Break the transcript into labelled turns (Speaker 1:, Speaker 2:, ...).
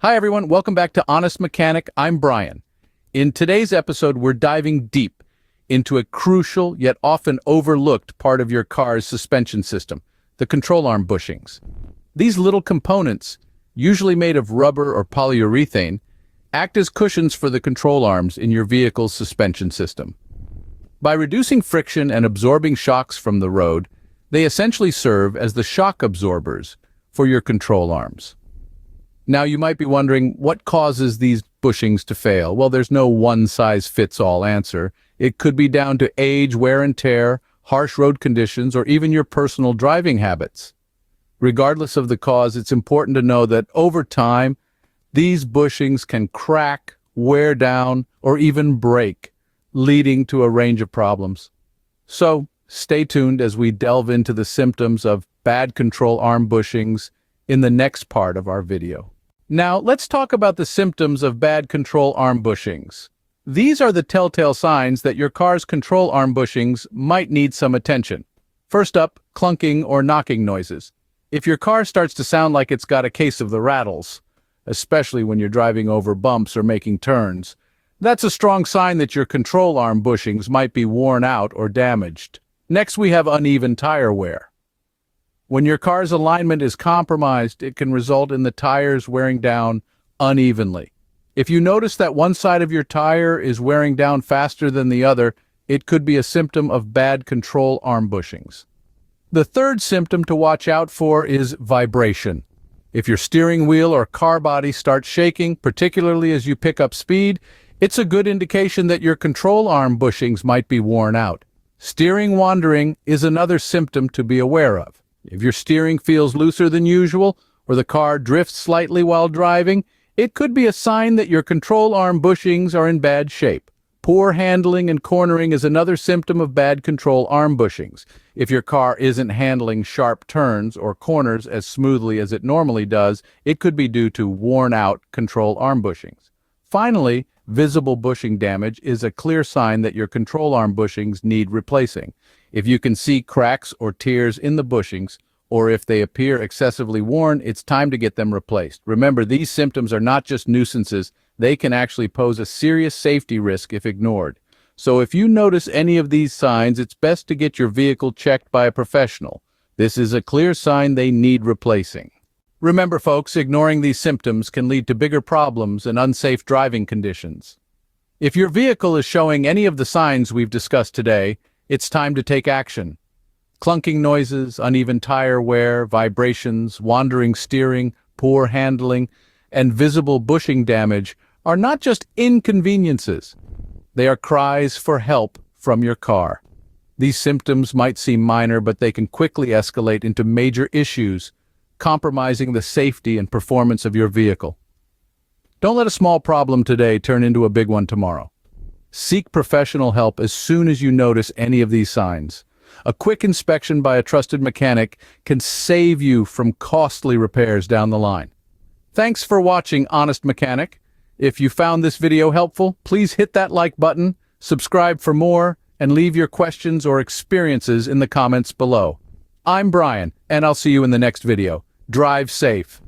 Speaker 1: Hi everyone, welcome back to Honest Mechanic. I'm Brian. In today's episode, we're diving deep into a crucial yet often overlooked part of your car's suspension system, the control arm bushings. These little components, usually made of rubber or polyurethane, act as cushions for the control arms in your vehicle's suspension system. By reducing friction and absorbing shocks from the road, they essentially serve as the shock absorbers for your control arms. Now you might be wondering, what causes these bushings to fail? Well, there's no one-size-fits-all answer. It could be down to age, wear and tear, harsh road conditions, or even your personal driving habits. Regardless of the cause, it's important to know that over time, these bushings can crack, wear down, or even break, leading to a range of problems. So, stay tuned as we delve into the symptoms of bad control arm bushings in the next part of our video. Now, let's talk about the symptoms of bad control arm bushings. These are the telltale signs that your car's control arm bushings might need some attention. First up, clunking or knocking noises. If your car starts to sound like it's got a case of the rattles, especially when you're driving over bumps or making turns, that's a strong sign that your control arm bushings might be worn out or damaged. Next, we have uneven tire wear. When your car's alignment is compromised, it can result in the tires wearing down unevenly. If you notice that one side of your tire is wearing down faster than the other, it could be a symptom of bad control arm bushings. The third symptom to watch out for is vibration. If your steering wheel or car body starts shaking, particularly as you pick up speed, it's a good indication that your control arm bushings might be worn out. Steering wandering is another symptom to be aware of. If your steering feels looser than usual, or the car drifts slightly while driving, it could be a sign that your control arm bushings are in bad shape. Poor handling and cornering is another symptom of bad control arm bushings. If your car isn't handling sharp turns or corners as smoothly as it normally does, it could be due to worn-out control arm bushings. Finally, visible bushing damage is a clear sign that your control arm bushings need replacing. If you can see cracks or tears in the bushings, or if they appear excessively worn, it's time to get them replaced. Remember, these symptoms are not just nuisances, they can actually pose a serious safety risk if ignored. So if you notice any of these signs, it's best to get your vehicle checked by a professional. This is a clear sign they need replacing. Remember, folks, ignoring these symptoms can lead to bigger problems and unsafe driving conditions. If your vehicle is showing any of the signs we've discussed today, it's time to take action. Clunking noises, uneven tire wear, vibrations, wandering steering, poor handling, and visible bushing damage are not just inconveniences. They are cries for help from your car. These symptoms might seem minor, but they can quickly escalate into major issues, compromising the safety and performance of your vehicle. Don't let a small problem today turn into a big one tomorrow. Seek professional help as soon as you notice any of these signs. A quick inspection by a trusted mechanic can save you from costly repairs down the line. Thanks for watching, Honest Mechanic. If you found this video helpful, please hit that like button, subscribe for more, and leave your questions or experiences in the comments below. I'm Brian, and I'll see you in the next video. Drive safe.